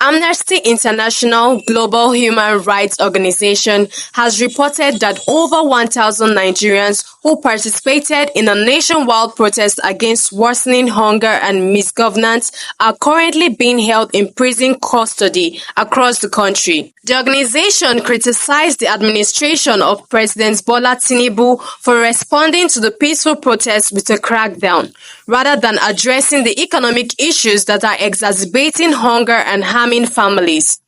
Amnesty International Global Human Rights Organization has reported that over 1,000 Nigerians who participated in a nationwide protest against worsening hunger and misgovernance are currently being held in prison custody across the country. The organization criticized the administration of President Bola Tinubu for responding to the peaceful protests with a crackdown, rather than addressing the economic issues that are exacerbating hunger and harming families.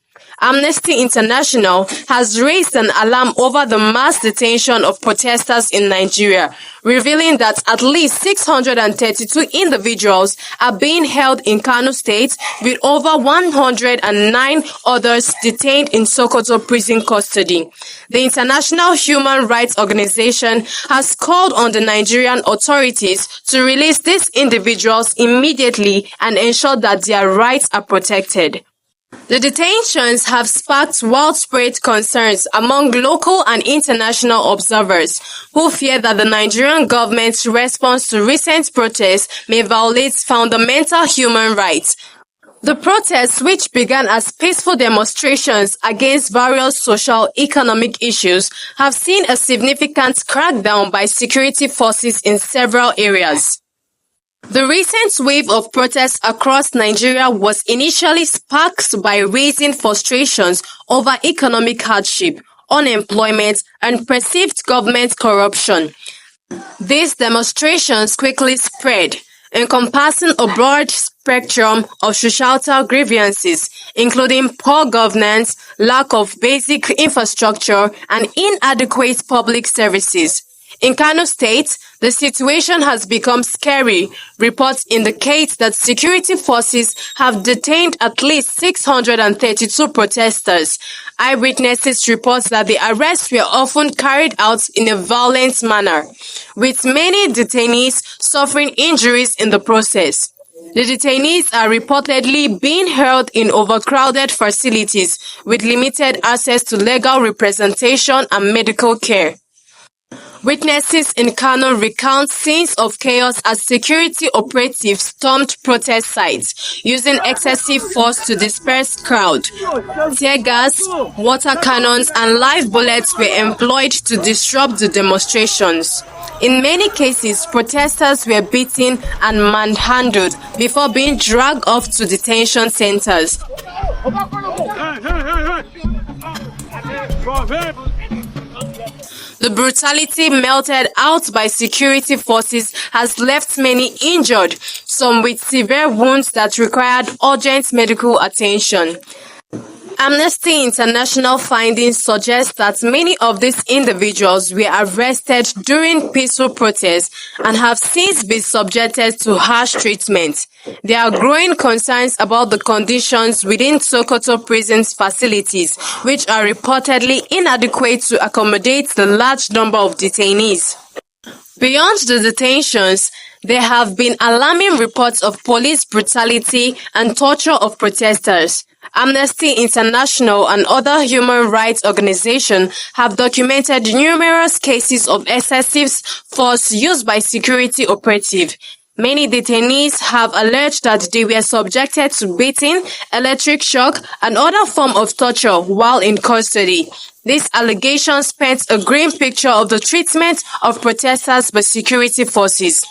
Amnesty International has raised an alarm over the mass detention of protesters in Nigeria, revealing that at least 632 individuals are being held in Kano State, with over 109 others detained in Sokoto prison custody. The International Human Rights Organization has called on the Nigerian authorities to release these individuals immediately and ensure that their rights are protected. The detentions have sparked widespread concerns among local and international observers, who fear that the Nigerian government's response to recent protests may violate fundamental human rights. The protests, which began as peaceful demonstrations against various social-economic issues, have seen a significant crackdown by security forces in several areas. The recent wave of protests across Nigeria was initially sparked by raising frustrations over economic hardship, unemployment, and perceived government corruption. These demonstrations quickly spread, encompassing a broad spectrum of societal grievances, including poor governance, lack of basic infrastructure, and inadequate public services. In Kano State, the situation has become scary. Reports indicate that security forces have detained at least 632 protesters. Eyewitnesses report that the arrests were often carried out in a violent manner, with many detainees suffering injuries in the process. The detainees are reportedly being held in overcrowded facilities with limited access to legal representation and medical care. Witnesses in Kano recount scenes of chaos as security operatives stormed protest sites, using excessive force to disperse crowd. Tear gas, water cannons, and live bullets were employed to disrupt the demonstrations. In many cases, protesters were beaten and manhandled before being dragged off to detention centers. The brutality meted out by security forces has left many injured, some with severe wounds that required urgent medical attention. Amnesty International findings suggest that many of these individuals were arrested during peaceful protests and have since been subjected to harsh treatment. There are growing concerns about the conditions within Sokoto prison's facilities, which are reportedly inadequate to accommodate the large number of detainees. Beyond the detentions, there have been alarming reports of police brutality and torture of protesters. Amnesty International and other human rights organizations have documented numerous cases of excessive force used by security operatives. Many detainees have alleged that they were subjected to beating, electric shock, and other forms of torture while in custody. These allegations paint a grim picture of the treatment of protesters by security forces.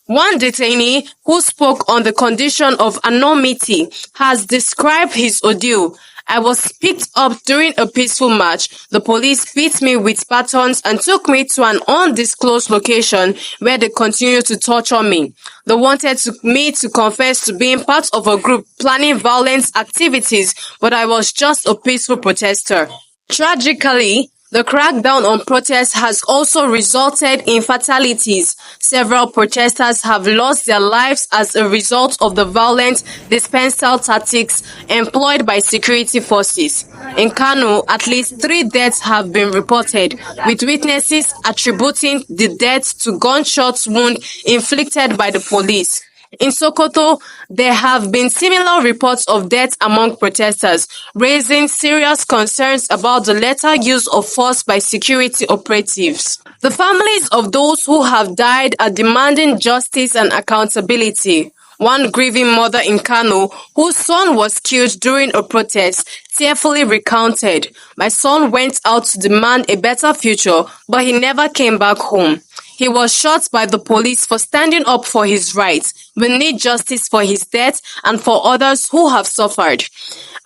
One detainee, who spoke on the condition of anonymity, has described his ordeal. I was picked up during a peaceful march. The police beat me with batons and took me to an undisclosed location where they continued to torture me. They wanted me to confess to being part of a group planning violent activities, but I was just a peaceful protester. Tragically, the crackdown on protests has also resulted in fatalities. Several protesters have lost their lives as a result of the violent dispersal tactics employed by security forces. In Kano, at least 3 deaths have been reported, with witnesses attributing the deaths to gunshot wounds inflicted by the police. In Sokoto, there have been similar reports of deaths among protesters, raising serious concerns about the lethal use of force by security operatives. The families of those who have died are demanding justice and accountability. One grieving mother in Kano, whose son was killed during a protest, tearfully recounted, "My son went out to demand a better future, but he never came back home. He was shot by the police for standing up for his rights. We need justice for his death and for others who have suffered."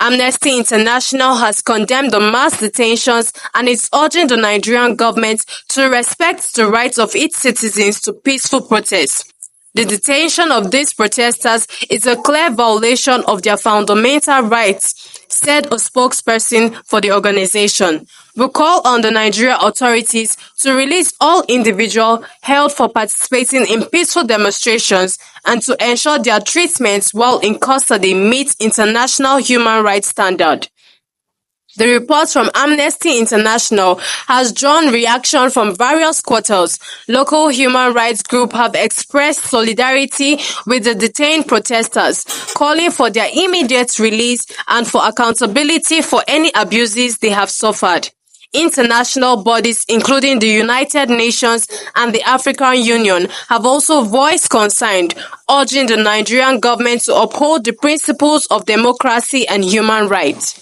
Amnesty International has condemned the mass detentions and is urging the Nigerian government to respect the rights of its citizens to peaceful protest. The detention of these protesters is a clear violation of their fundamental rights, said a spokesperson for the organization. "We call on the Nigerian authorities to release all individuals held for participating in peaceful demonstrations and to ensure their treatment while in custody meets international human rights standards." The report from Amnesty International has drawn reaction from various quarters. Local human rights groups have expressed solidarity with the detained protesters, calling for their immediate release and for accountability for any abuses they have suffered. International bodies including the United Nations and the African Union have also voiced concern, urging the Nigerian government to uphold the principles of democracy and human rights.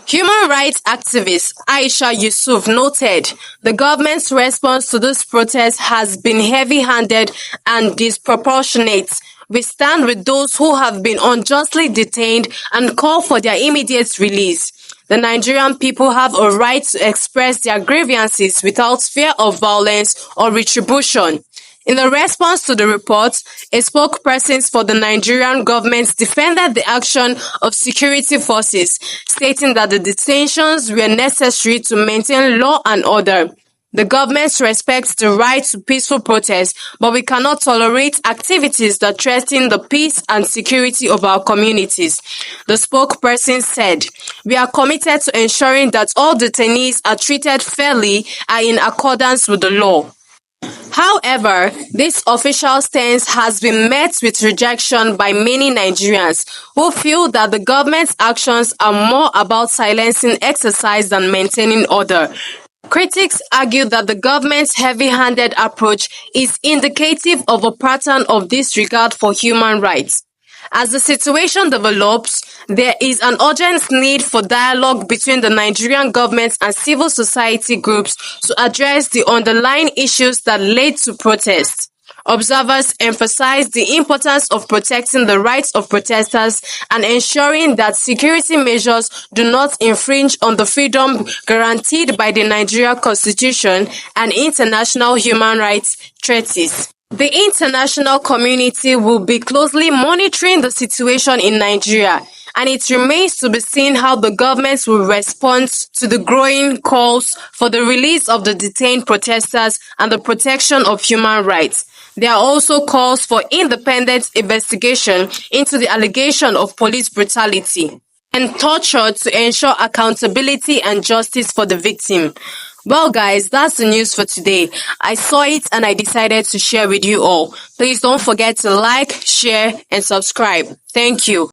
Human rights activist Aisha Yusuf noted the government's response to this protest has been heavy-handed and disproportionate. "We stand with those who have been unjustly detained and call for their immediate release. The Nigerian people have a right to express their grievances without fear of violence or retribution." In a response to the report, a spokesperson for the Nigerian government defended the action of security forces, stating that the detentions were necessary to maintain law and order. "The government respects the right to peaceful protest, but we cannot tolerate activities that threaten the peace and security of our communities," the spokesperson said. "We are committed to ensuring that all detainees are treated fairly and in accordance with the law." However, this official stance has been met with rejection by many Nigerians who feel that the government's actions are more about silencing exercise than maintaining order. Critics argue that the government's heavy-handed approach is indicative of a pattern of disregard for human rights. As the situation develops, there is an urgent need for dialogue between the Nigerian government and civil society groups to address the underlying issues that led to protests. Observers emphasize the importance of protecting the rights of protesters and ensuring that security measures do not infringe on the freedom guaranteed by the Nigerian Constitution and international human rights treaties. The international community will be closely monitoring the situation in Nigeria, and it remains to be seen how the government will respond to the growing calls for the release of the detained protesters and the protection of human rights. There are also calls for independent investigation into the allegation of police brutality and torture to ensure accountability and justice for the victim. Well guys, that's the news for today. I saw it and I decided to share with you all. Please don't forget to like, share and subscribe. Thank you.